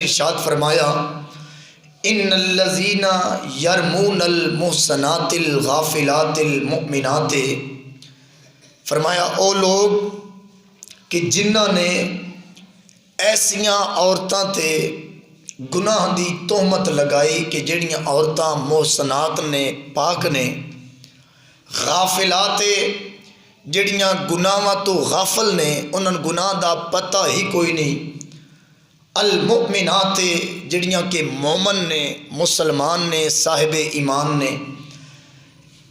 ارشاد فرمایا ان الذین یرمون المحصنات الغافلات المؤمنات، فرمایا او لوگ کہ جنہاں نے ایسیاں عورتاں تے گناہ دی تہمت لگائی کہ جڑیاں عورتاں محصنات نے، پاک نے، غافلات جڑیاں گناہاں تو غافل نے، انہاں گناہ دا پتہ ہی کوئی نہیں، المؤمنات جڑیاں کہ مومن نے، مسلمان نے، صاحب ایمان نے،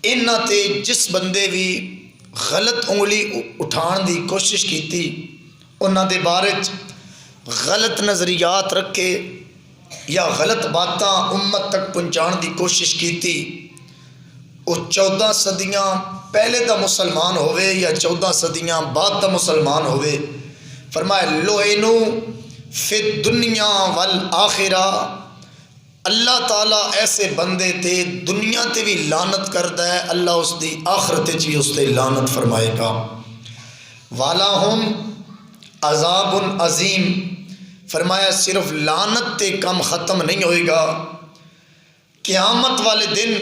انہاں تے جس بندے بھی غلط انگلی اٹھان دی کوشش کیتی، انہاں دے بارے غلط نظریات رکھے یا غلط باتاں امت تک پہنچان دی کوشش کیتی، وہ 14 صدیاں پہلے دا مسلمان ہوئے یا 14 صدیاں بعد دا مسلمان ہوئے، فرمایا لعنو فی الدنیا والآخرہ، اللہ تعالیٰ ایسے بندے تے دنیا تے بھی لعنت کردا ہے، اللہ اس دی آخرت بھی اس تے لعنت فرمائے گا۔ وَلَهُمْ عذاب عظیم، فرمایا صرف لعنت تے کم ختم نہیں ہوئے گا، قیامت والے دن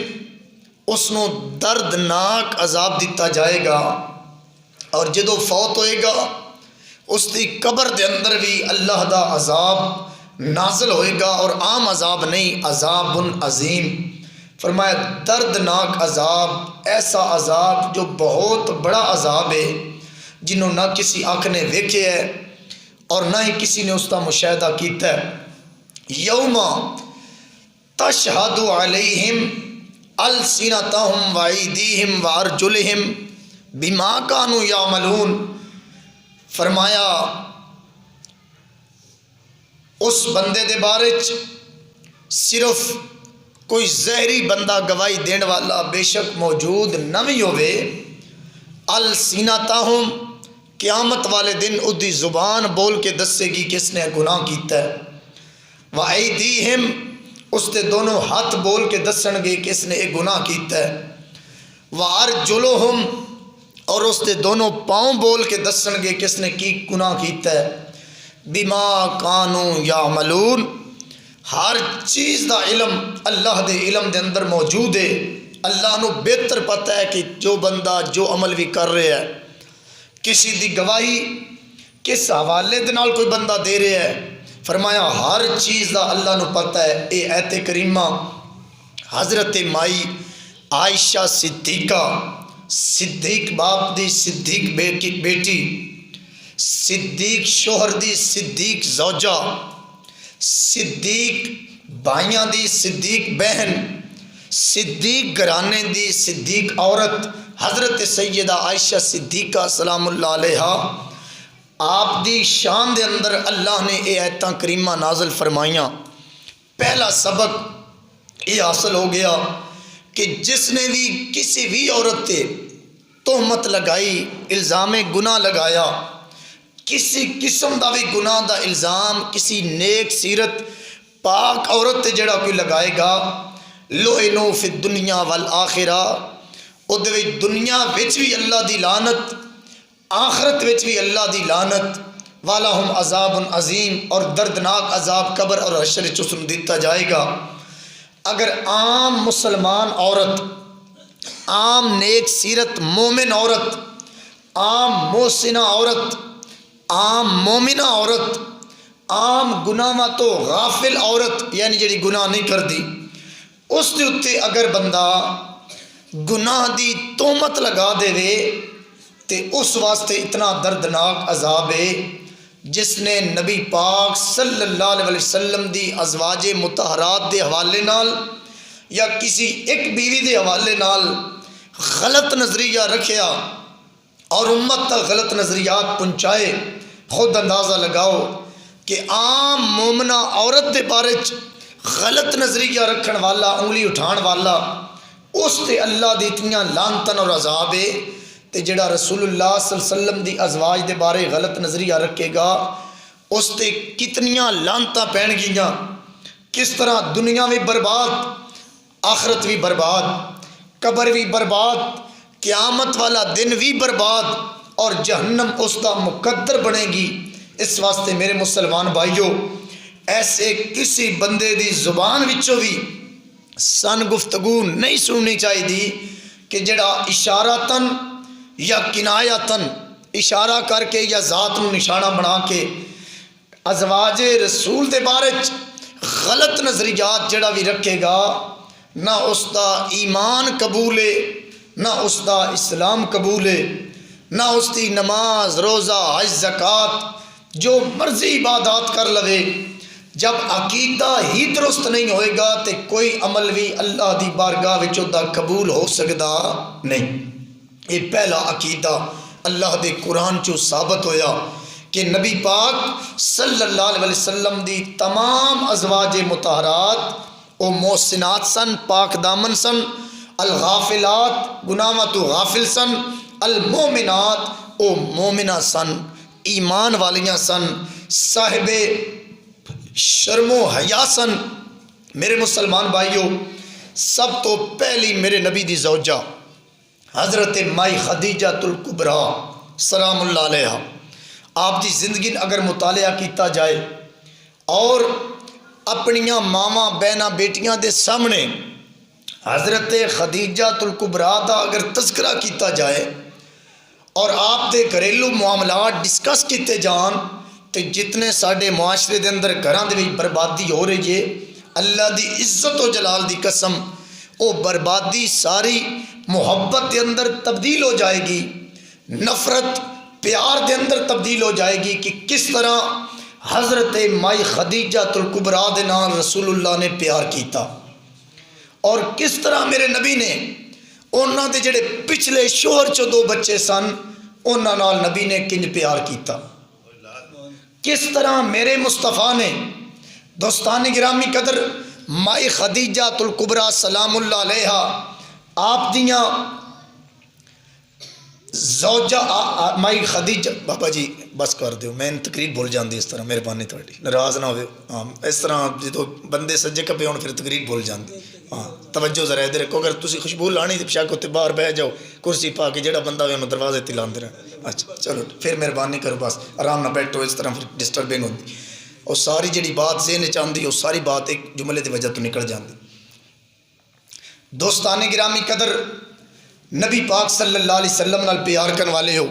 اس نو دردناک عذاب دیتا جائے گا، اور جدو فوت ہوئے گا اس دی قبر دے اندر بھی اللہ دا عذاب نازل ہوئے گا، اور عام عذاب نہیں، عذاب عظیم، فرمایا دردناک عذاب، ایسا عذاب جو بہت بڑا عذاب ہے، جنہوں نہ کسی آنکھ نے ویکھے ہے اور نہ ہی کسی نے اس کا مشاہدہ کیتا ہے۔ یوم تشہد علیہم السنتہم وایدیہم وارجلہم بما کانوا یعملون، فرمایا اس بندے دے بارے صرف کوئی زہری بندہ گواہی دین والا بے شک موجود نہ بھی ہوئے، السنتہم قیامت والے دن ادھی زبان بول کے دسے گی کس نے گناہ کیتا ہے، وایدیہم اس تے دونوں ہاتھ بول کے دسن گے کس نے یہ گناہ کیتا ہے، وارجلہم اور اس تے دونوں پاؤں بول کے دسن گے کس نے کی گناہ کیتا ہے، بما کانوا یعملون، ہر چیز دا علم اللہ دے علم دے اندر موجود ہے، اللہ نو بہتر پتہ ہے کہ جو بندہ جو عمل بھی کر رہا ہے، کسی دی گواہی کس حوالے دے نال کوئی بندہ دے رہا ہے، فرمایا ہر چیز دا اللہ نو پتہ ہے۔ اے ایت کریمہ حضرت مائی عائشہ صدیقہ، صدیق باپ دی صدیق بیٹی، صدیق شوہر دی صدیق زوجہ، صدیق بھائیاں دی صدیق بہن، صدیق گھرانے دی صدیق عورت، حضرت سیدہ عائشہ صدیقہ سلام اللہ علیہا، آپ دی شان دے اندر اللہ نے اے آیتاں کریمہ نازل فرمائیاں۔ پہلا سبق یہ حاصل ہو گیا کہ جس نے بھی کسی بھی عورت تے تہمت لگائی، الزام گناہ لگایا، کسی قسم دا بھی گناہ دا الزام کسی نیک سیرت پاک عورت تے جڑا کوئی لگائے گا، لعنو فی الدنیا والآخرہ، او دے دنیا وچ بھی اللہ دی لعنت، آخرت وچ بھی اللہ دی لعنت، وَلَهُمْ عذاب عظیم، اور دردناک عذاب قبر اور حشر وچ اس نوں دیتا جائے گا۔ اگر عام مسلمان عورت، عام نیک سیرت مومن عورت، عام محسنہ عورت، عام مومنہ عورت، عام گناہاں تو غافل عورت، یعنی جڑی گناہ نہیں کردی، اس دے اتے اگر بندہ گناہ دی تہمت لگا دے وے تے اس واسطے اتنا دردناک عذاب ہے، جس نے نبی پاک صلی اللہ علیہ وسلم دی ازواج مطہرات دے حوالے نال یا کسی ایک بیوی دے حوالے نال غلط نظریہ رکھیا اور امت تک غلط نظریات پہنچائے، خود اندازہ لگاؤ کہ عام مومنہ عورت دے بارے غلط نظریہ رکھن والا، انگلی اٹھان والا، اس تے اللہ دی اتنیاں لعنتاں اور عذاب ہے، تے جڑا رسول اللہ صلی اللہ علیہ وسلم دی ازواج دے بارے غلط نظریہ رکھے گا اس تے کتنیاں لعنتاں پین گیاں، کس طرح دنیا بھی برباد، آخرت بھی برباد، قبر بھی برباد، قیامت والا دن بھی برباد، اور جہنم اس کا مقدر بنے گی۔ اس واسطے میرے مسلمان بھائیوں، ایسے کسی بندے دی زبان وچوں بھی سن گفتگو نہیں سننی چاہیے کہ جڑا اشارتاً یا کنایتاً اشارہ کر کے یا ذات نو نشانہ بنا کے ازواج رسول دے بارے غلط نظریات جڑا بھی رکھے گا، نہ اس دا ایمان قبول ہے، نہ اس دا اسلام قبول ہے، نہ اس دی نماز روزہ حج زکوٰۃ جو مرضی عبادات کر لوے، جب عقیدہ ہی درست نہیں ہوئے گا تو کوئی عمل بھی اللہ دی بارگاہ وچ دا قبول ہو سکدا نہیں۔ یہ پہلا عقیدہ اللہ دے قرآن چو ثابت ہویا کہ نبی پاک صلی اللہ علیہ وسلم دی تمام ازواج مطہرات او محسنات سن، پاک دامن سن، الغافلات گناہاں تو غافل سن، المومنات او مومنہ سن، ایمان والیاں سن، صاحب شرم و حیا سن۔ میرے مسلمان بھائیوں، سب تو پہلی میرے نبی دی زوجہ حضرت مائی خدیجہ الکبریٰ سلام اللہ علیہ، آپ دی زندگی اگر مطالعہ کیتا جائے اور اپنیاں ماواں بہناں بیٹیاں دے سامنے حضرت خدیجہ الکبریٰ دا اگر تذکرہ کیتا جائے اور آپ دے گھریلو معاملات ڈسکس کیتے جان تو جتنے ساڈے معاشرے دے اندر گھراں دے وچ بربادی ہو رہی ہے، اللہ دی عزت و جلال دی قسم او بربادی ساری محبت دے اندر تبدیل ہو جائے گی، نفرت پیار دے اندر تبدیل ہو جائے گی کہ کس طرح حضرت مائی خدیجہ الکبریٰ دے نال رسول اللہ نے پیار کیتا، اور کس طرح میرے نبی نے انہاں دے جڑے پچھلے شوہر چو 2 بچے سن انہاں نال نبی نے کنج پیار کیتا، کس طرح میرے مصطفیٰ نے دوستان گرامی قدر مائی خدیجہ الکبریٰ سلام اللہ علیہ آپ دیاں زوجہ مائی خدیجہ، بابا جی بس کر دیو، میں تقریر بھول جاندی اس طرح، مہربانی تھوڑی ناراض نہ ہوئے، ہاں اس طرح جدو بندے سجے کپے ہون پھر تقریر بھول جاندی، ہاں توجہ ذرا ادھر رکھو، اگر تسی خوشبو لانی تو پشاک ہوتے باہر بہ جاؤ کرسی پا کے، جڑا بندہ ہوئے انہوں دروازے تے لاندے رہے، اچھا چلو پھر مہربانی کرو، بس آرام نہ بیٹھو، اس طرح پھر ڈسٹربنگ ہوتی، اور ساری جڑی بات ذہن چاندی وہ ساری بات ایک جملے دی وجہ تو نکل جاندی۔ دوستان گرامی قدر نبی پاک صلی اللہ علیہ وسلم نال پیار کرن والے ہو،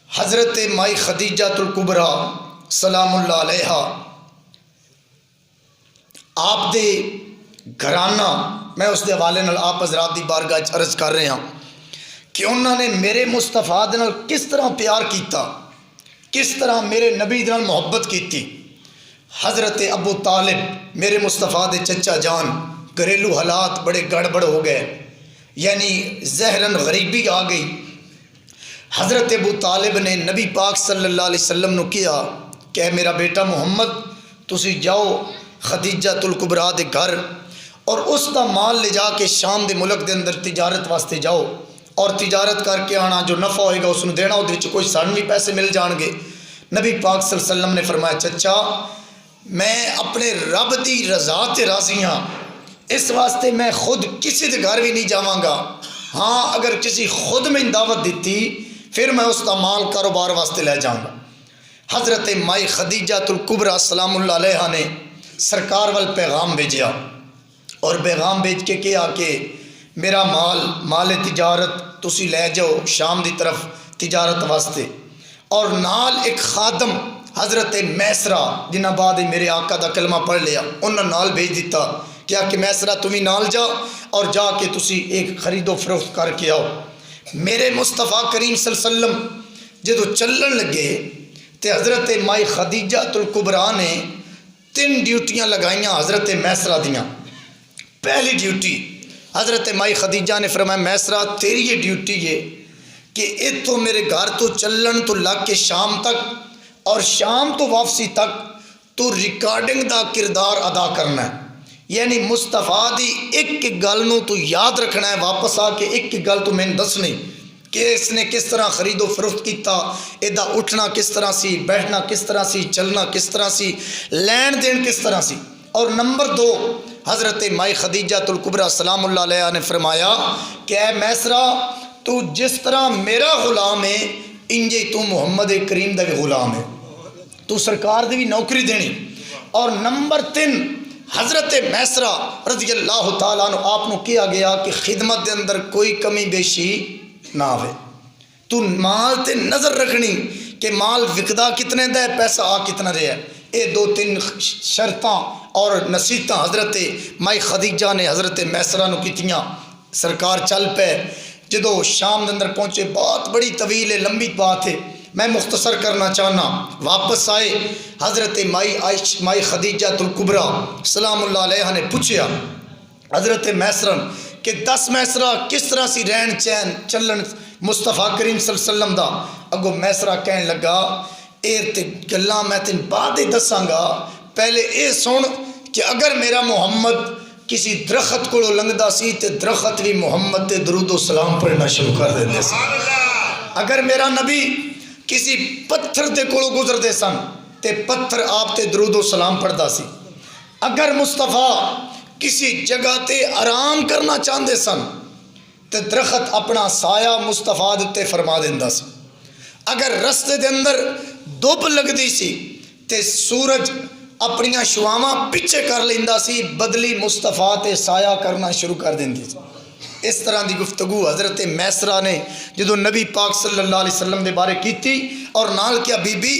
حضرت مائی خدیجہ الکبریٰ سلام اللہ علیہ آپ دے گھرانہ، میں اس دے حوالے نال آپ حضرات دی بارگاہ عرض کر رہے ہیں کہ انہوں نے میرے مصطفیٰ دے نال کس طرح پیار کیتا، کس طرح میرے نبی دے نال محبت کیتی۔ حضرت ابو طالب میرے مصطفیٰ دے چچا جان، گھریلو حالات بڑے گڑبڑ ہو گئے، یعنی زہرن غریبی آ گئی، حضرت ابو طالب نے نبی پاک صلی اللہ علیہ وسلم نے کیا کہ اے میرا بیٹا محمد تسی جاؤ خدیجہ الکبریٰ دے گھر اور اس دا مال لے جا کے شام دے ملک دے اندر تجارت واسطے جاؤ، اور تجارت کر کے آنا، جو نفع ہوئے گا اس نے دینا، وہ کوئی سان بھی پیسے مل جان گے۔ نبی پاک صلی اللہ علیہ وسلم نے فرمایا چچا میں اپنے رب دی رضا تے راضی ہاں، اس واسطے میں خود کسی دے گھر بھی نہیں جاواں گا، ہاں اگر کسی خود میں دعوت دیتی پھر میں اس کا مال کاروبار واسطے لے جاؤں گا۔ حضرت مائی خدیجہ الکبریٰ سلام اللہ علیہ نے سرکار وال پیغام بھیجیا، اور پیغام بھیج کے کیا کہ میرا مال تجارت تسی لے جاؤ شام دی طرف تجارت واسطے، اور نال ایک خادم حضرت میسرہ جنہ بعد میرے آقا دا کلمہ پڑھ لیا انہوں نے نال بھیج دیتا، کیا کہ میسرہ تمہیں نال جا اور جا کے تسی ایک خرید و فروخت کر کے آؤ۔ میرے مصطفیٰ کریم صلی اللہ علیہ وسلم جدو چلن لگے تے حضرت مائی خدیجہ الکبریٰ نے 3 ڈیوٹیاں لگائیاں حضرت میسرہ دیاں۔ پہلی ڈیوٹی حضرت مائی خدیجہ نے فرمایا میسرہ تیری یہ ڈیوٹی ہے کہ اتوں میرے گھر تو چلن تو لگ کے شام تک اور شام تو واپسی تک تو ریکارڈنگ دا کردار ادا کرنا ہے، یعنی مصطفیٰ دی ایک گل نو تو یاد رکھنا ہے، واپس آ کے ایک گل تو میں دسنی کہ اس نے کس طرح خرید و فروخت کیتا، ایدا اٹھنا کس طرح سی، بیٹھنا کس طرح سی، چلنا کس طرح سی، لین دین کس طرح سی۔ اور نمبر 2 حضرت مائی خدیجہ الکبریٰ سلام اللہ علیہ نے فرمایا کہ اے میسرہ تو جس طرح میرا غلام ہے انجے تو محمد کریم دا بھی غلام ہے، تو سرکار دی بھی نوکری دینی، اور نمبر 3 حضرت میسرہ رضی اللہ تعالیٰ عنہ آپ کو کیا گیا کہ خدمت دے اندر کوئی کمی بیشی نہ آوے، تو مال تے نظر رکھنی کہ مال وکدا کتنے دا ہے، پیسہ آ کتنا رہا ہے۔ یہ 2-3 شرطاں اور نصیحتاں حضرت مائی خدیجہ نے حضرت میسرہ نو کیتیاں۔ سرکار چل پے، جدو شام دے اندر پہنچے، بہت بڑی طویل ہے، لمبی بات ہے، میں مختصر کرنا چاہنا۔ واپس آئے، حضرت مائی خدیجہ الکبریٰ سلام اللہ علیہ نے پوچھیا حضرت میسرہ کہ 10 میسرہ کس طرح سی رہن چین چلن مصطفیٰ کریم صلی اللہ علیہ وسلم دا؟ اگو میسرہ کہنے لگا اے تے گلاں میں تین بعد ہی دساں گا، پہلے اے سن کہ اگر میرا محمد کسی درخت کو لنگدا سی تے درخت بھی محمد تے درود و سلام پڑھنا شروع کر دیندے سی۔ اگر میرا نبی کسی پتھر دے کولو گزردے سن تے پتھر آپ تے درود و سلام پڑھدا سی۔ اگر مصطفیٰ کسی جگہ تے آرام کرنا چاہندے سن تے درخت اپنا سایہ مصطفیٰ دے فرما دیندا سی۔ اگر رستے دے اندر دھوپ لگدی سی تے سورج اپنیاں شعاواں پیچھے کر لیندا سی، بدلی مصطفیٰ تے سایہ کرنا شروع کر دیندی سی۔ اس طرح دی گفتگو حضرت میسرہ نے جدو نبی پاک صلی اللہ علیہ وسلم دے بارے کیتی، اور نال کیا بی بی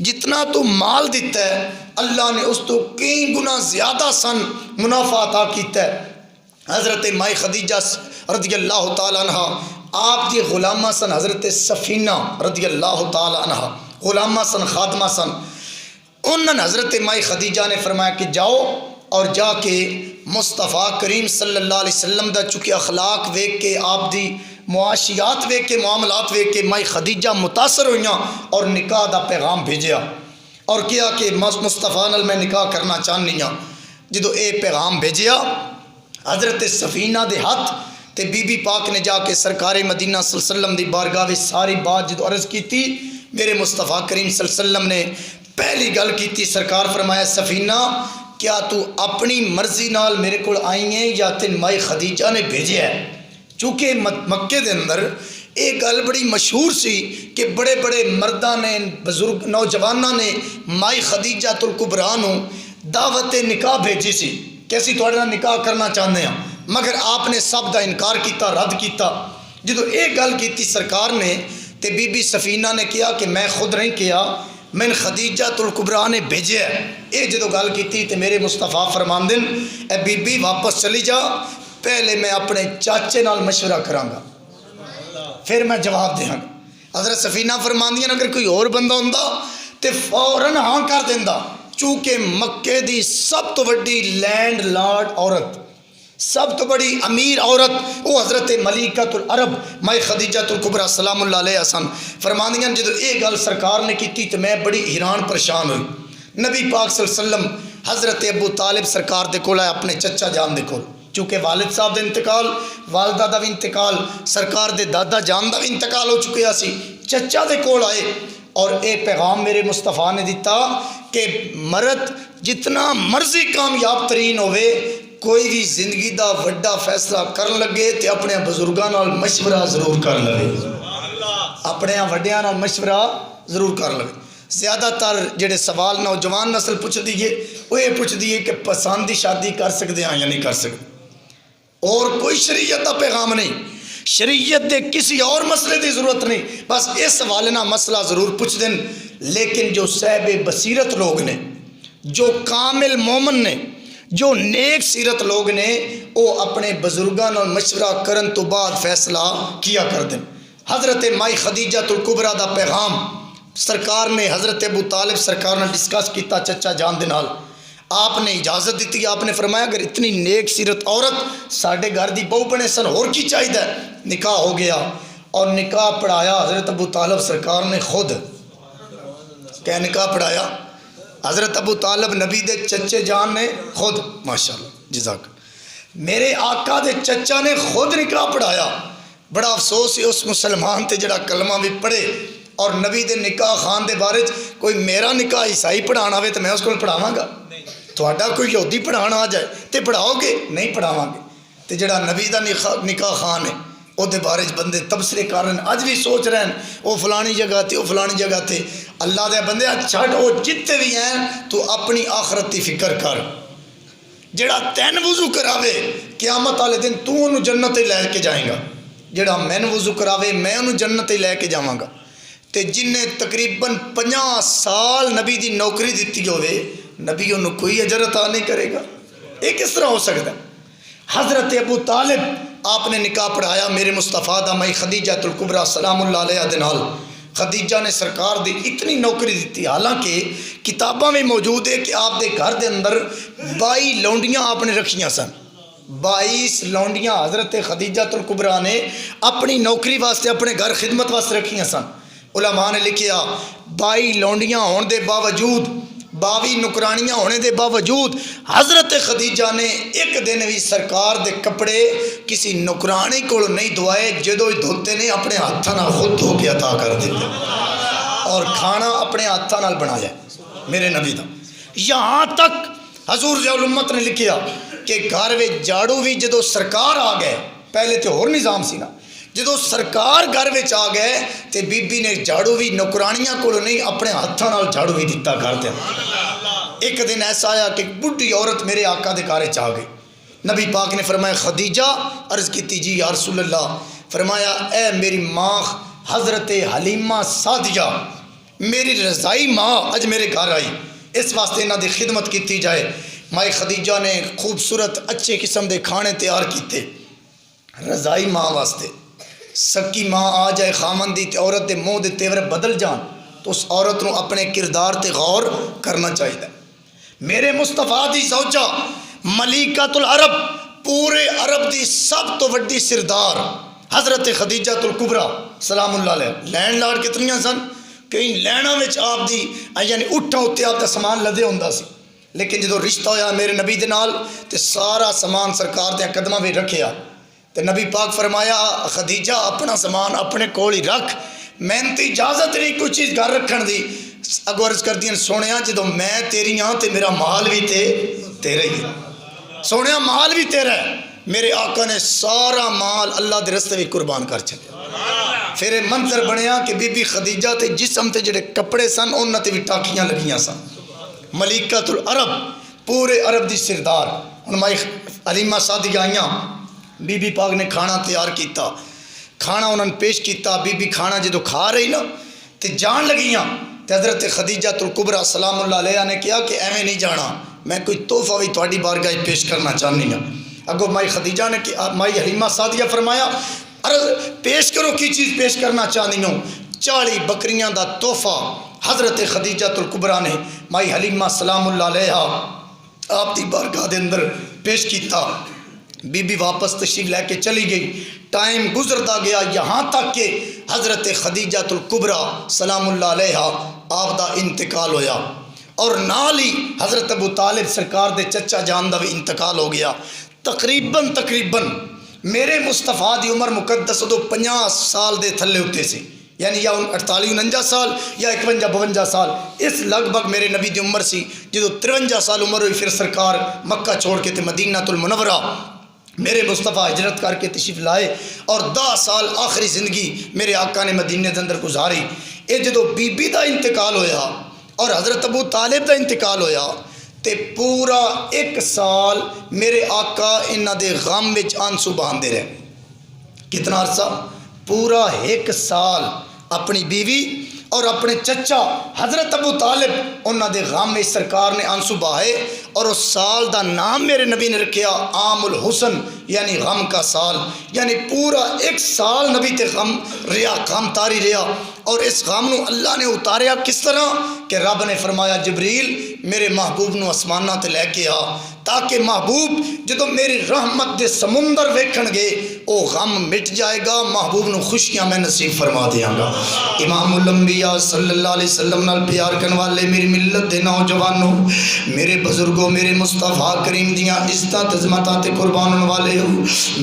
جتنا تو مال دیتا ہے اللہ نے اس تو کئی گنا زیادہ سن منافع عطا کیتا ہے۔ حضرت مائی خدیجہ رضی اللہ تعالیٰ عنہ آپ دی غلامہ سن، حضرت سفینہ رضی اللہ تعالیٰ عنہ غلامہ سن، خادمہ سن۔ انہوں نے حضرت مائی خدیجہ نے فرمایا کہ جاؤ اور جا کے مصطفیٰ کریم صلی اللہ علیہ وسلم دا چونکہ اخلاق ویکھ کے، آپ دی معاشیات ویکھ کے، معاملات ویکھ کے مائی خدیجہ متاثر ہوئیاں اور نکاح دا پیغام بھیجیا اور کیا کہ مصطفیٰ نال میں نکاح کرنا چاہنی ہاں۔ جدو اے پیغام بھیجیا حضرت سفینہ دے ہاتھ تے بی بی پاک نے جا کے سرکار مدینہ صلی اللہ علیہ وسلم دی بارگاہ وچ ساری بات جدو عرض کی تھی، میرے مصطفیٰ کریم صلی اللہ علیہ وسلم نے پہلی گل کی تھی، سرکار فرمایا سفینہ کیا تو اپنی مرضی نال میرے کو آئی ہیں یا تین مائی خدیجہ نے بھیجیا ہے؟ چونکہ مکے دے اندر ایک گل بڑی مشہور سی کہ بڑے بڑے مردہ نے، بزرگ نوجوانہ نے مائی خدیجہ الکبریٰ نو دعوت نکاح بھیجی سی کہ اسی تھوڑے نال نکاح کرنا چاہتے ہیں، مگر آپ نے سب دا انکار کیتا، رد کیتا۔ جدو ایک گل کیتی سرکار نے تے بی بی سفینہ نے کیا کہ میں خود نہیں کیا، میں خدیجہ الکبریٰ نے بھیجے ہے۔ اے جدو گل کیتی تے میرے مصطفیٰ فرماندن اے بی بی واپس چلی جا، پہلے میں اپنے چاچے نال مشورہ کراں گا پھر میں جواب دیاں گا۔ حضرت سفینہ فرماندیاں اگر کوئی اور بندہ ہوندا تے فوراً ہاں کر دیندا، چونکہ مکے دی سب تو بڑی لینڈ لارڈ عورت، سب تو بڑی امیر عورت وہ حضرت ملیکۃ العرب مائی خدیجہ الکبریٰ سلام اللہ علیہ حسن فرماندیاں جدو یہ گل سرکار نے کی تو میں بڑی حیران پریشان ہوئی۔ نبی پاک صلی اللہ علیہ وسلم حضرت ابو طالب سرکار دے کول آئے، اپنے چچا جان دے کول، چونکہ والد صاحب دے انتقال، والدہ دا بھی انتقال، سرکار دے دادا جان دا بھی انتقال ہو چکیا سی، چچا دے کول آئے اور اے پیغام میرے مصطفیٰ نے دیتا کہ مرد جتنا مرضی کامیاب ترین ہوئے، کوئی بھی زندگی دا وڈا فیصلہ کرن لگے تے اپنے بزرگاں نال مشورہ ضرور کر لے، اپنے وڈیاں نال مشورہ ضرور کر لے۔ زیادہ تر جڑے سوال نوجوان نسل پوچھ دیئے وہ یہ پوچھ دیئے کہ پسند دی شادی کر سکتے ہیں یا نہیں کر سکتے، اور کوئی شریعت دا پیغام نہیں، شریعت دے کسی اور مسئلے دی ضرورت نہیں، بس اس حوالے نہ مسئلہ ضرور پوچھ دیں۔ لیکن جو صاحب بصیرت لوگ نے، جو کامل مومن نے، جو نیک سیرت لوگ نے، وہ اپنے بزرگاں نال مشورہ کرن تو بعد فیصلہ کیا کر دیں۔ حضرت مائی خدیجہ الکبریٰ دا پیغام سرکار نے حضرت ابو طالب سرکار نے ڈسکس کیتا چچا جان دے نال، آپ نے اجازت دیتی، آپ نے فرمایا اگر اتنی نیک سیرت عورت ساڈے گھر دی بہو بنے سن اور کی چاہیے۔ نکاح ہو گیا اور نکاح پڑھایا حضرت ابو طالب سرکار نے خود، کیا نکاح پڑھایا حضرت ابو طالب نبی دے چچے جان نے خود، ماشاءاللہ جزاک، میرے آقا دے چچا نے خود نکاح پڑھایا۔ بڑا افسوس ہے اس مسلمان تے جڑا کلمہ بھی پڑھے اور نبی دے نکاح خان دے بارے کوئی میرا نکاح عیسائی پڑھانا ہوئے تو میں اس کو پڑھاواں گا، تھوڑا کوئی یہودی پڑھانا آ جائے تو پڑھاؤ گے؟ نہیں پڑھاواں گے۔ تو جڑا نبی دا نکاح خان ہے وہ بارے بندے تبصرے کر رہے ہیں، اج بھی سوچ رہے ہیں وہ فلانی جگہ تے وہ فلانی جگہ تے۔ اللہ دے بندے چھڈ وہ جتنے بھی ہیں، تو اپنی آخرت کی فکر کر۔ جڑا تین وضو کراوے قیامت والے دن تو انہوں جنت ہی لے کے جائیں گا، جڑا مین وضو کراوے میں انہوں جنت ہی لے کے جاواں گا۔ تے جن نے تقریباً 50 سال نبی دی نوکری دیتی ہوئے، نبی انہوں کوئی اجر عطا نہیں کرے گا؟ یہ کس طرح ہو سکتا ہے؟ حضرت ابو طالب آپ نے نکاح پڑھایا میرے مصطفیٰ دا مائی خدیجہ الکبریٰ سلام اللہ علیہ دے نال۔ خدیجہ نے سرکار دی اتنی نوکری دیتی، حالانکہ کتاباں میں موجود ہے کہ آپ دے گھر دے اندر 22 لونڈیاں آپ نے رکھیاں سن۔ 22 لونڈیاں حضرت خدیجہ الکبریٰ نے اپنی نوکری واسطے اپنے گھر خدمت واسطے رکھیاں سن۔ علماء نے لکھیا 22 لونڈیاں ہونے دے باوجود، 22 نکرانیاں ہونے دے باوجود حضرت خدیجہ نے ایک دن بھی سرکار دے کپڑے کسی نکرانی کو نہیں دھوائے، جدو ہی دھوتے نے اپنے ہاتھاں نال خود دھو کے عطا کر دیتے، اور کھانا اپنے ہاتھاں نال بنایا میرے نبی دا۔ یہاں تک حضور ضیاء الامت نے لکھیا کہ گھر میں جھاڑو بھی جدو سرکار آ گئے، پہلے تو اور نظام سی نا، جدو سرکار گھر میں آ گئے تے بی بی نے جھاڑو بھی نوکرانیاں کو نہیں اپنے ہاتھاں نال جھاڑو بھی دیتا کرتے۔ ایک دن ایسا آیا کہ بڈھی عورت میرے آقا دے گھر آ گئی، نبی پاک نے فرمایا خدیجہ، عرض کی جی یا رسول اللہ، فرمایا اے میری ماں حضرت حلیمہ سعدیہ، میری رضائی ماں اج میرے گھر آئی، اس واسطے انہاں دی خدمت کیتی جائے۔ مائی خدیجہ نے خوبصورت اچھے قسم دے کھانے تیار کیتے رضائی ماں واسطے۔ سکی ماں آ جائے خامن دی تے عورت دے منہ دے تیور بدل جان تو اس عورت نو اپنے کردار تے غور کرنا چاہیے۔ میرے مصطفیٰ دی زوجہ ملیکۃ العرب، پورے عرب دی سب تو وڈی سردار حضرت خدیجہ الکبریٰ سلام اللہ علیہ۔ لینڈ لارڈ کتنیاں سن؟ کئی لیناں وچ آپ دی یعنی اٹھاں اتے آپ دا سامان لدے ہوندا سی، لیکن جدو رشتہ ہویا میرے نبی دے نال تے سارا سامان سرکار دے قدماں وچ رکھیا تے نبی پاک فرمایا خدیجہ اپنا سامان اپنے کول ہی رکھ، میں تے اجازت نہیں کوئی چیز گھر رکھن دی۔ اگو عرض کر دیاں سونیا جدو میں تیری ہاں تے میرا مال بھی تیرا ہی ہے، سونیا مال بھی تیرا ہے۔ میرے آقا نے سارا مال اللہ دے رستے بھی قربان کر چھڈیا۔ پھر منظر بنیا کہ بی بی خدیجہ تے جسم تے جڑے کپڑے سن انہاں تے بھی ٹاکیاں لگیاں سن۔ ملیکۃ العرب، پورے عرب دی سردار۔ ہن مائی حلیمہ سعدیہ آئیاں، بی بی پاک نے کھانا تیار کیتا، کھانا انہوں نے پیش کیتا۔ بی بی کھانا جدو کھا رہی نا تے جان لگیاں تے حضرت خدیجہ الکبریٰ سلام اللہ علیہ نے کہا کہ ایویں نہیں جانا، میں کوئی تحفہ بھی تہاڈی بارگاہ پیش کرنا چاہنی ہوں۔ اگو مائی خدیجہ نے مائی حلیمہ سعدیہ فرمایا عرض پیش کرو، کی چیز پیش کرنا چاہنی ہوں؟ 40 بکریاں دا تحفہ حضرت خدیجہ الکبریٰ نے مائی حلیمہ سلام اللہ علیہ آپ دی بارگاہ دے اندر پیش کیتا۔ بی بی واپس تشریف لے کے چلی گئی۔ ٹائم گزرتا گیا یہاں تک کہ حضرت خدیجہ الکبریٰ سلام اللہ علیہ آپ دا انتقال ہویا، اور نال ہی حضرت ابو طالب سرکار دے چچا جان دا بھی انتقال ہو گیا۔ تقریباً میرے مصطفیٰ دی عمر مقدس ادو 50 سال دے تھلے ہوتے سے، یعنی یا 48-49 سال یا 51-52 سال، اس لگ بھگ میرے نبی دی عمر سی۔ جدو 53 سال عمر ہوئی پھر سرکار مکہ چھوڑ کے تے مدینہ المنورہ میرے مصطفیٰ ہجرت کر کے تشریف لائے، اور 10 سال آخری زندگی میرے آقا نے مدینہ دے اندر گزاری۔ یہ جدو بی بی دا انتقال ہویا اور حضرت ابو طالب دا انتقال ہویا تے پورا 1 سال میرے آقا انہاں دے غم وچ آنسو بہاندے رہے۔ کتنا عرصہ؟ پورا 1 سال اپنی بیوی اور اپنے چچا حضرت ابو طالب انہاں دے غم میں سرکار نے آنسو بہائے، اور اس سال دا نام میرے نبی نے رکھیا عام الحسن، یعنی غم کا سال۔ یعنی پورا 1 سال نبی تے غم رہا، غم تاری رہا۔ اور اس غم نو اللہ نے اتاریا کس طرح کہ رب نے فرمایا جبریل میرے محبوب نو آسمانہ تے لے کے آ، تاکہ محبوب جدو میری رحمت دے سمندر ویکھن گے او غم مٹ جائے گا، محبوب نو خوشیاں میں نصیب فرما دیاں گا۔ امام الانبیاء صلی اللہ علیہ وسلم نال پیار کرن والے میری ملت دے نوجوانوں، میرے بزرگوں، میرے مصطفیٰ کریم دیاں عزت عظمتاں تے قربان ہونے والے ہو،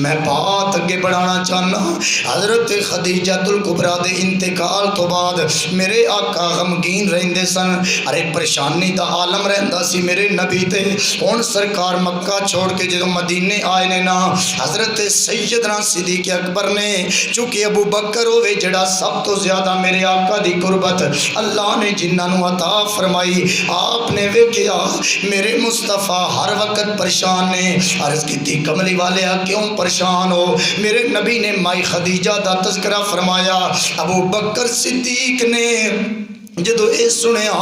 میں بات اگے بڑھانا چاہنا۔ حضرت خدیجہ الکبریٰ دے انتقال تو بعد میرے آقا غمگین رہندے سن، ارے پریشانی دا عالم رہندا سی میرے نبی تے۔ ہن سرکار مکہ چھوڑ کے جدو مدینے آئے نے نا، حضرت سیدنا سیدنا صدیق اکبر نے چونکہ ابو بکر ہوئے جڑا سب تو زیادہ میرے آقا دی قربت اللہ نے جنہوں عطا فرمائی، آپ نے ویکھیا میرے مصطفیٰ ہر وقت پریشان نے، عرض کی کملی والے کیوں پریشان ہو؟ میرے نبی نے مائی خدیجہ دا تذکرہ فرمایا، ابو بکر صدیق نے جدو اے سنیا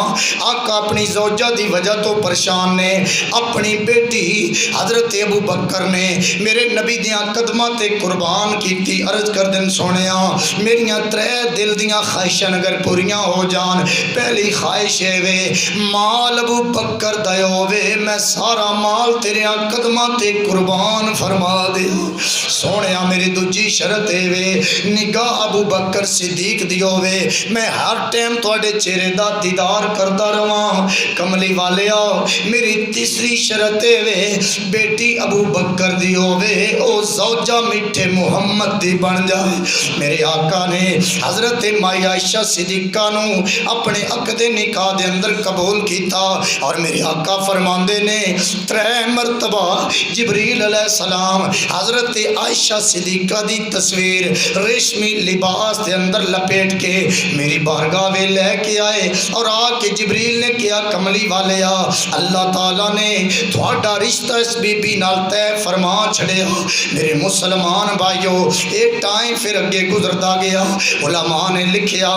آقا اپنی زوجہ دی وجہ تو پریشان نے، اپنی بیٹی حضرت ابو بکر نے میرے نبی دیاں قدمہ تے قربان کیتی، عرض کر دن سونیا میریاں ترے دل دیاں خواہشاں اگر پوریاں ہو جان، پہلی خواہش ہے وے مال ابو بکر دیو وے، میں سارا مال تیریاں قدمہ تے قربان فرما دے، سونیا میری دوجی شرط ہے وے نگاہ ابو بکر صدیق دیو وے، میں ہر ٹائم توڑے چہرے دا دیدار کرتا رواں، کملی والے آؤ میری تیسری شرط وے بیٹی ابو بکر دی ہووے او زوجہ میٹھے محمد دی بن جائے۔ میرے آقا نے حضرت مائی عائشہ صدیقہ نو اپنے عقد نکاح دے اندر قبول کیتا، اور میرے آقا فرماندے نے 3 مرتبہ جبریل علیہ السلام حضرت عائشہ صدیقہ دی تصویر ریشمی لباس دے اندر لپیٹ کے میری بارگاہ میں لے کے آئے، اور آ کے جبریل نے کیا کملی والے اللہ تعالیٰ نے تھوڑا رشتہ اس بی بی نال طے فرما چھڑیا۔ میرے مسلمان بھائیو ایک ٹائم پھر اگے گزرتا گیا، علماء نے لکھیا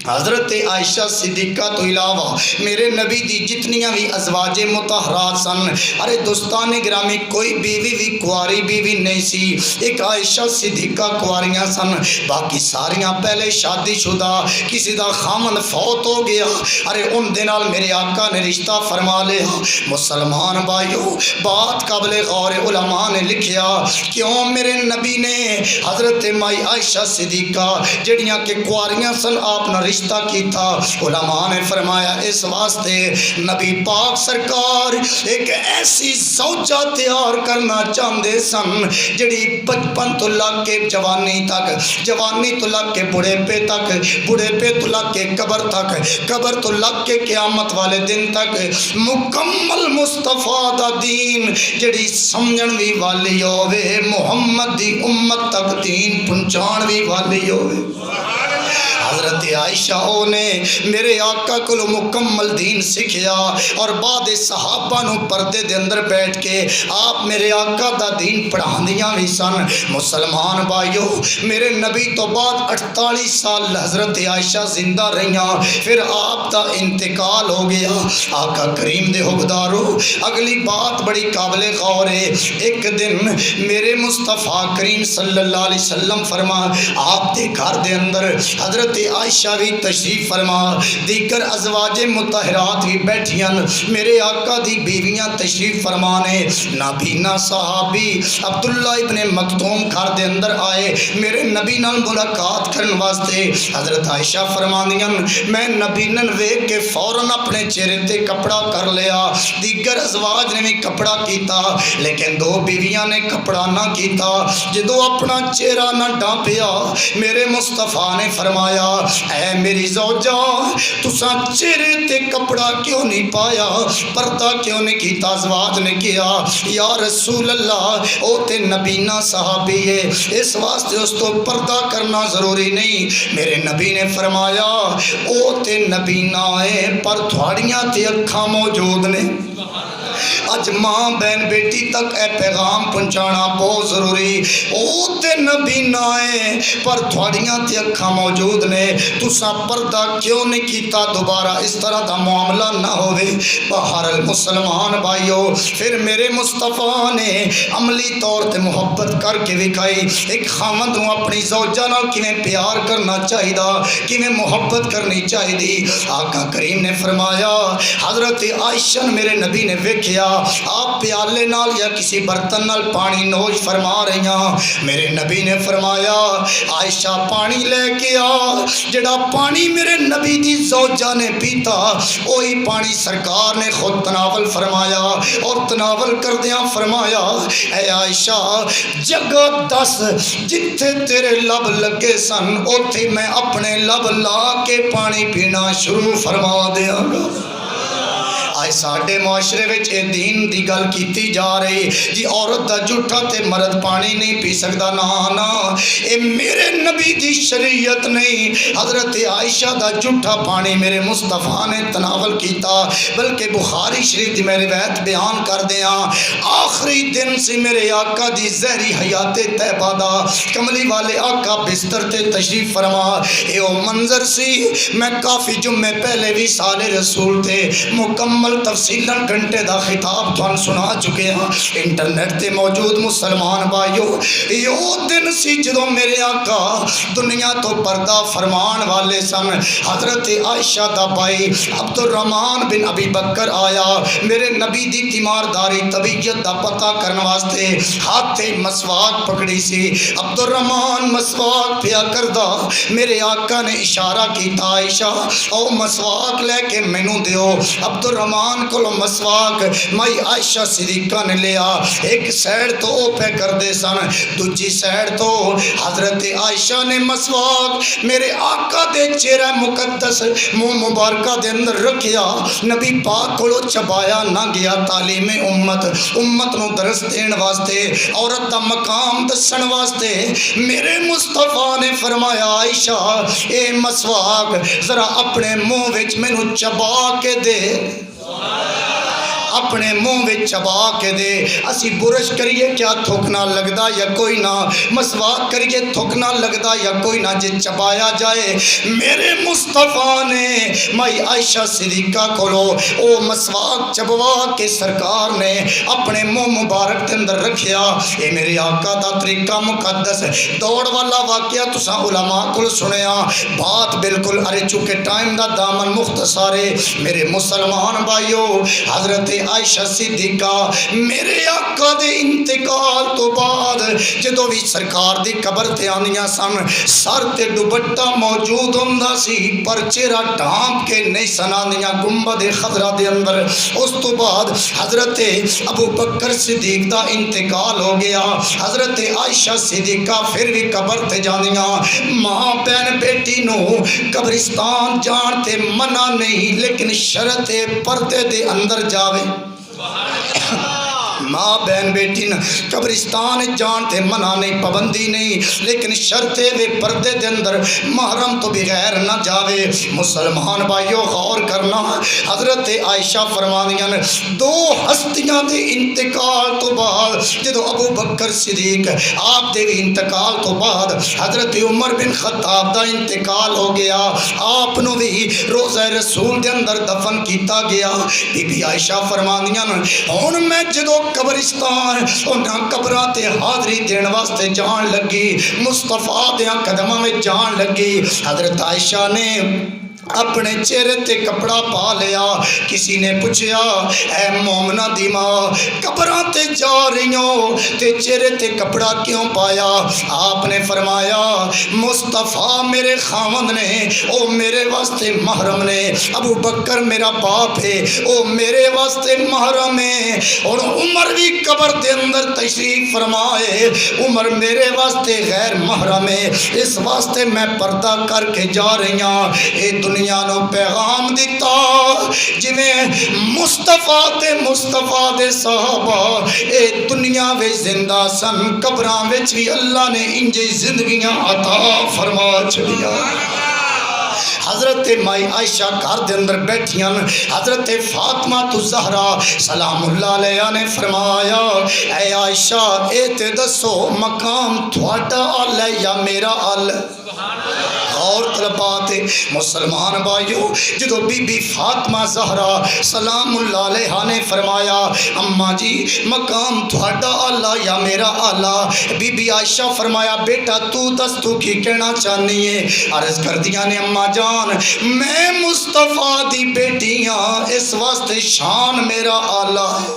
حضرت عائشہ صدیقہ تو علاوہ میرے نبی دی جتنیاں بھی ازواج مطہرات سن، ارے دوستان گرامی کوئی بیوی بھی کواری بیوی نہیں سی، ایک عائشہ صدیقہ کواریاں سن، باقی ساریاں پہلے شادی شدہ، کسی دا خامن فوت ہو گیا، ارے ان دنال میرے آقا نے رشتہ فرما لیا۔ مسلمان بھائیو بات قابل غور علماء نے لکھیا کیوں میرے نبی نے حضرت مائی عائشہ صدیقہ جڑیاں کہ کواریاں سن آپ نہ رشتہ کیتا، علماء نے فرمایا اس واسطے نبی پاک سرکار ایک ایسی زوجہ تیار کرنا چاہتے سن جڑی بچپن تو لگ کے جوانی تک، جوانی تو لگ کے بڑھے پہ تک، بڑھے پہ تو لگ کے قبر تک، قبر تو لگ کے قیامت والے دن تک مکمل مصطفیٰ دا دین جڑی سمجھن بھی والی ہوئے، محمد دی امت تک دین پہنچان بھی والی ہوئے۔ حضرت عائشہ نے میرے آقا کو مکمل دین سکھیا، اور بعد صحابہ نو پردے دے اندر بیٹھ کے آپ میرے آقا دا دین پڑھان دیاں بھی سن۔ مسلمان بھائیو میرے نبی تو بعد 48 سال حضرت عائشہ زندہ رہیاں، پھر آپ دا انتقال ہو گیا۔ آقا کریم دے حکمدارو اگلی بات بڑی قابل غور ہے، ایک دن میرے مصطفیٰ کریم صلی اللہ علیہ وسلم فرما آپ دے گھر دے اندر حضرت عائشہ بھی تشریف فرما، دیگر ازواج مطہرات بھی بیٹھیاں، میرے آقا دی بیویاں تشریف فرمانے، نابینا صحابی عبداللہ ابن مکتوم گھر دے اندر آئے میرے نبی نال ملاقات کرن واسطے۔ حضرت عائشہ فرماندیاں میں نبی نال ویکھ کے فوراً اپنے چہرے تے کپڑا کر لیا، دیگر ازواج نے بھی کپڑا کیتا، لیکن 2 بیویاں نے کپڑا نہ کیتا۔ جدو اپنا چہرہ نہ ڈھانپیا میرے مصطفیٰ نے فرمایا اے میری زوجہ تساں چہرے تے کپڑا کیوں نہیں پایا، پردہ کیوں نہیں کیتا؟ ازواج نے کیا یا رسول اللہ او تے نبینا صحابی ہے، اس واسطے اس تو پردہ کرنا ضروری نہیں۔ میرے نبی نے فرمایا او تے نبینا ہے پر تھوڑیاں تے اکھاں موجود نے۔ اج ماں بہن بیٹی تک اے پیغام پہنچانا بہت ضروری، او تے نبی نہ ہے پر تھوڑیاں تے اکھاں موجود نے، تساں پردہ کیوں نہیں کیتا؟ دوبارہ اس طرح دا معاملہ نہ ہوئے۔ بہر المسلمان بھائیو پھر میرے مصطفیٰ نے عملی طور تے محبت کر کے دکھائی ایک خامد نو اپنی زوجہ نال کیویں پیار کرنا چاہیدا، کیویں محبت کرنی چاہیدی۔ آقا کریم نے فرمایا حضرت عائشہ میرے نبی نے ویکھیا آپ پیالے نال یا کسی برتن نال پانی نوش فرما رہی ہیں، میرے نبی نے فرمایا عائشہ پانی لے کے آ۔ جڑا پانی میرے نبی دی زوجہ نے پیتا وہی پانی سرکار نے خود تناول فرمایا، اور تناول کردیاں فرمایا اے عائشہ جگہ دس جتھے تیرے لب لگے سن اوتھے میں اپنے لب لا کے پانی پینا شروع فرما دیاں گا۔ آج ساڈے معاشرے وچ اے دین دی گل کیتی جا رہی جی عورت دا جھوٹا تے مرد پانی نہیں پی سکدا نا نا اے میرے نبی دی شریعت نہیں حضرت عائشہ دا جھوٹا پانی میرے مصطفیٰ نے تناول کیتا بلکہ بخاری شریف دی میں روایت بیان کر دیاں آخری دن سی میرے آقا دی زہری حیات طیبہ دا کملی والے آقا بستر تے تشریف فرما اے او منظر سی میں کافی جمعے پہلے بھی سال رسول تے مکمل تفصیلاً گھنٹے دا خطاب تھان سنا چکے ہیں انٹرنیٹ تے موجود مسلمان بھائیو یو دن سی جدوں میرے آقا دنیا تو پردہ فرمان والے سن حضرت عائشہ دا بھائی عبد الرحمن بن ابی بکر آیا میرے نبی دی تیمارداری طبیعت دا پتہ کرن واسطے ہاتھ تے مسواک پکڑی سی عبد الرحمن مسواک پیا کردا میرے آقا نے اشارہ کیتا عائشہ او مسواک لے کے مینوں دیو عبد الرحمن کولو مسواک مائی عائشہ صدیقہ نے لیا ایک سائیڈ تو او پہ کر دے سن دوجی سائیڈ تو حضرت عائشہ نے مسواک میرے آقا دے چہرہ مقدس منہ مبارکہ دے اندر رکھیا نبی پاک کولو چبایا نہ گیا تعلیم امت نو درس دین واسطے عورت دا مقام دسن واسطے میرے مصطفیٰ نے فرمایا عائشہ اے مسواک ذرا اپنے منہ وچ مینوں چبا کے دے اپنے منہ وچ چبا کے دے اسی برش کریے کیا تھوکنا لگدا یا کوئی نہ مسواک کریے تھوکنا لگدا یا کوئی نہ جے چبایا جائے میرے مصطفیٰ نے مائی عائشہ صدیقہ کولو او مسواک چبوا کے سرکار نے اپنے منہ مبارک دے اندر رکھیا اے میرے آقا دا طریقہ مقدس دوڑ والا واقعہ تساں علماء کول سنیا بات بالکل ارے چونکہ ٹائم دا دامن مختصر ہے میرے مسلمان بھائیو حضرت عائشہ صدیقہ میرے آقا دے انتقال تو بعد جدو بھی سرکار دی قبر تے آنیاں سن سر تے دوپٹہ موجود ہوندا سی پر چہرہ ڈھانپ کے نہیں سناندیاں گنبد خضرا دے اندر اس تو بعد حضرت ابو بکر صدیق دا انتقال ہو گیا حضرت عائشہ صدیقہ پھر بھی قبر تے جانیاں ماں بہن بیٹی نو قبرستان جان تے منع نہیں لیکن شرط پردے دے اندر جاوے ماں بہن بیٹی قبرستان جان تے منع نہیں پابندی نہیں لیکن شرط وے پردے دے اندر محرم تو بغیر نہ جاوے مسلمان بھائیو غور کرنا حضرت عائشہ فرمانیاں دو ہستیاں دے انتقال تو بعد جدو ابو بکر صدیق آپ دے انتقال تو بعد حضرت عمر بن خطاب دا انتقال ہو گیا آپ نو بھی روضہ رسول دے اندر دفن کیتا گیا بی بی عائشہ فرمانیاں ہن میں جدو قبرستان انہاں قبراں تے حاضری دین واسطے جان لگی مصطفیٰ دیاں قدماں میں جان لگی حضرت عائشہ نے اپنے چہرے تے کپڑا پا لیا کسی نے پوچھیا اے مومنہ دی ماں قبراں تے جا رہیوں تے چہرے تے کپڑا کیوں پایا آپ نے فرمایا مصطفیٰ میرے خاوند نے او میرے واسطے محرم نے ابو بکر میرا باپ ہے او میرے واسطے محرم ہے اور عمر بھی قبر دے اندر تشریف فرمائے عمر میرے واسطے غیر محرم ہے اس واسطے میں پردہ کر کے جا رہی ہوں اے دنیا نو پیغام دیتا جویں مصطفیٰ دے صحابہ اے دنیا وچ زندہ سن قبراں وچ بھی اللہ نے انجی زندگیاں عطا فرما چھڑیا حضرت مائی عائشہ گھر دے اندر بیٹھیاں حضرت فاطمہ تو زہرا سلام اللہ علیہ نے فرمایا اے عائشہ اے تے دسو مقام تھوڑا آل ہے یا میرا آل اور طلبات مسلمان بھائیو جدو بی بی فاطمہ زہرا سلام اللہ علیہ نے فرمایا اماں جی مقام تھوڑا آلہ یا میرا آلہ بی بی عائشہ فرمایا بیٹا تو دس تو کی کہنا چاہنی ہے عرض کر دیا نے اماں جان میں مصطفیٰ دی بیٹیاں اس واسطے شان میرا آلہ ہے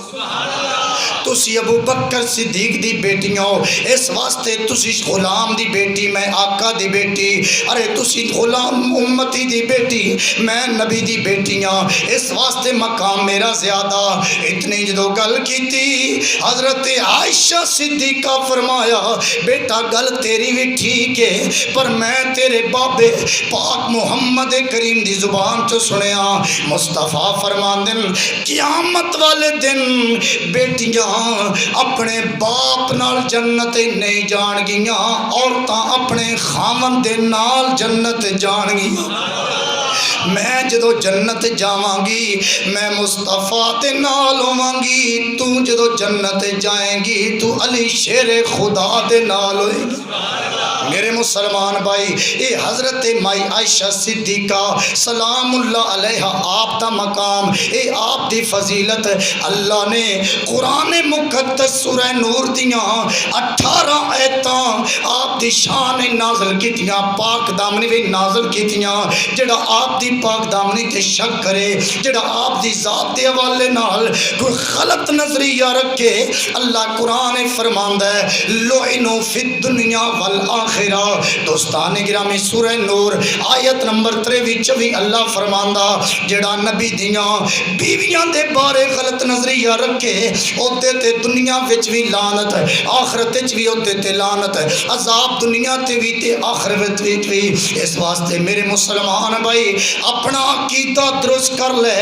تسی ابو بکر صدیق دی بیٹیاں ہو، اس واسطے تسی غلام دی بیٹی میں آقا دی بیٹی، ارے تسی غلام امتی دی بیٹی میں نبی دی بیٹیاں، اس واسطے مقام میرا زیادہ۔ اتنی جدو گل کیتی حضرت عائشہ صدیقہ فرمایا بیٹا گل تیری بھی ٹھیک ہے، پر میں تیرے بابے پاک محمد کریم دی زبان چو سنیا مصطفیٰ فرماندن قیامت والے دن بیٹیاں اپنے باپ نال جنت نہیں جان گیاں، عورتاں اپنے خامن دے نال جنت جان گیاں۔ میں جدو جنت جاواں گی میں مصطفیٰ تے نال ہوواں گی، تو جدو جنت جائیں گی تو علی شیر خدا دے نال ہوئے گی۔ میرے مسلمان بھائی، اے حضرت مائی عائشہ صدیقہ سلام اللہ علیہ آپ دا مقام، اے آپ دی فضیلت اللہ نے قرآن مقدس سورہ نور دیاں 18 آیتاں آپ دی شان نازل کیتیاں، پاک دامنی بھی نازل کیتیاں۔ جڑا آپ دی پاک دامنی تے شک کرے، جڑا آپ دی ذات دے حوالے نال کوئی غلط نظریہ رکھے، اللہ قرآن فرماندا ہے لعنوا فی الدنیا والآخرہ۔ دوستان گرامی سورہ نور آیت نمبر 23 اللہ فرماندا جڑا نبی دیاں بیویاں دے بارے غلط نظریہ رکھے اوتے تے دنیا وچ بھی لعنت، آخرت وچ بھی اوتے تے لعنت، عذاب دنیا تے بھی تے آخرت وچ بھی۔ اس واسطے میرے مسلمان بھائی اپنا عقیدہ درست کر لے،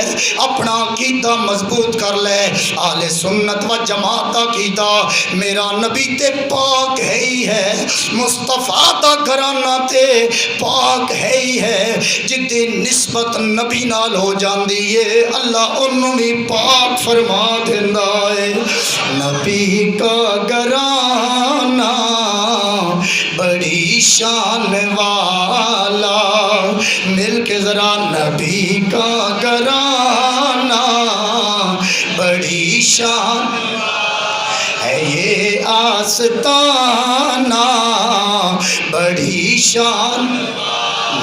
اپنا عقیدہ مضبوط کر لے۔ اہل سنت و جماعت عقیدہ میرا نبی تے پاک ہے ہی ہے، مصطفیٰ دا گھرانہ تے پاک ہے ہی ہے، جدی نسبت نبی نال ہو جاندی ہے اللہ انہوں بھی پاک فرما دیندا ہے۔ نبی کا گھرانہ بڑی شان والا، مل کے ذرا نبی کا گھرانہ بڑی شان ہے، یہ آستانہ بڑی شان۔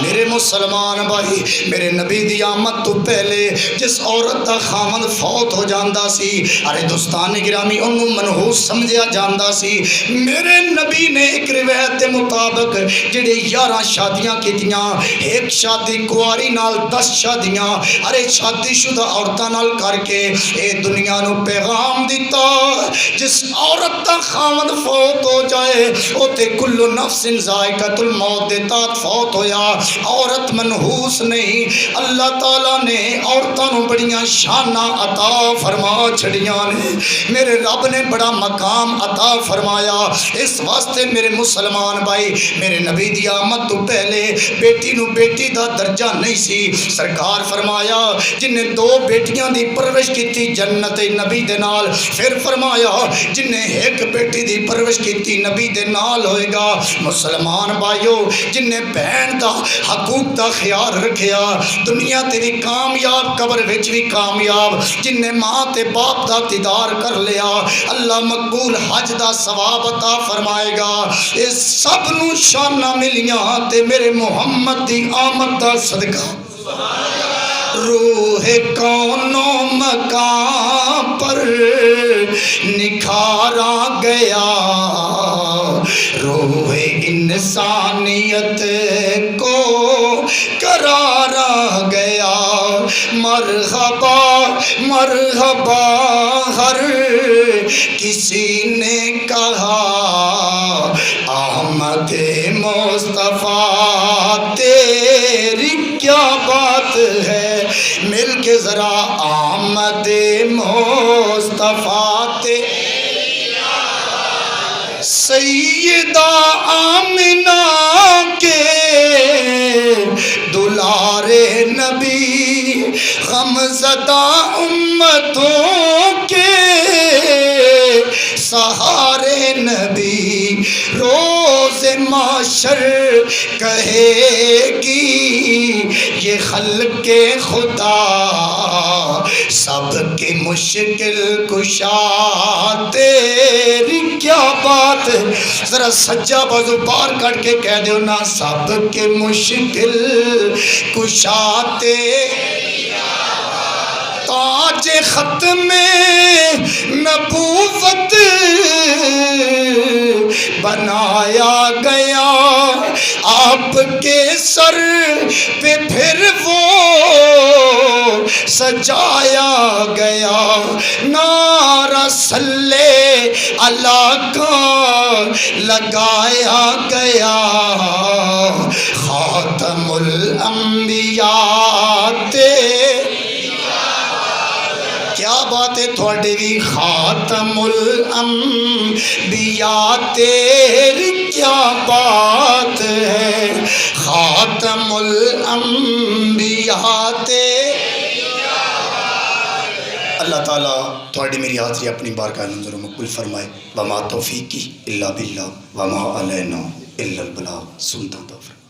میرے مسلمان بھائی میرے نبی دی آمد تو پہلے جس عورت دا خامن فوت ہو جاندہ سی، ارے دوستان گرامی انہوں منحوس سمجھیا جاندہ سی، میرے نبی نے ایک روایت دے مطابق جڑے 11 شادیاں کیتیاں، ایک شادی کواری نال 10 شادیاں، ارے شادی شدہ عورتاں نال کر کے اے دنیا نو پیغام دیتا جس عورت دا خامن فوت ہو جائے اوتے کل نفس ذائقۃ الموت دے تحت فوت ہویا۔ عورت منحوس نہیں، اللہ تعالیٰ نے عورتوں نو بڑیاں شاناں عطا فرما چھڑیاں نے، میرے رب نے بڑا مقام عطا فرمایا۔ اس واسطے میرے مسلمان بھائی میرے نبی دی آمد تو پہلے بیٹی نو بیٹی دا درجہ نہیں سی، سرکار فرمایا جن نے 2 بیٹیاں دی پرورش کیتی جنت نبی دے نال، پھر فرمایا جن نے ایک بیٹی دی پرورش کیتی نبی دے نال ہوئے گا۔ مسلمان بھائیو جن نے بہن دا حقوق دا خیال رکھیا دنیا تے بھی کامیاب قبر وچ بھی کامیاب، جن نے ماں تے باپ دا دیدار کر لیا اللہ مقبول حج دا ثواب عطا فرمائے گا۔ اس سب نو شاناں ملیاں تے میرے محمد دی آمد دا صدقہ روح کون و مقام پر نکھارا گیا، روح انسانیت کو قرارا گیا۔ مرحبا مرحبا ہر کسی نے کہا احمد مصطفیٰ تیری کیا بات ہے، مل کے ذرا احمد مصطفیٰ تیری سیدہ آمنہ کے دلارے نبی غمزدہ امتوں کے سہارے نبی، روز معاشر کہے گی یہ خلق خدا سب کی مشکل کشا تیری کیا بات، ذرا سجا بازو پار کر کے کہہ دو نا سب کے مشکل کشا تیری تاج ختم نبوت بنایا گیا آپ کے سر پہ پھر وہ سجایا گیا نعرہ صلی اللہ کا لگایا گیا خاتم الانبیاء کیا بات ہے تھوڑے بھی خاتم الانبیاء تیری کیا بات ہے خاتم الانبیاء اللہ تعالیٰ تھوڑی میری حاضری اپنی بارگاہ میں منظور و مقبول فرمائے وما توفیقی الا باللہ وما علینا الا البلاغ سنتا توفیق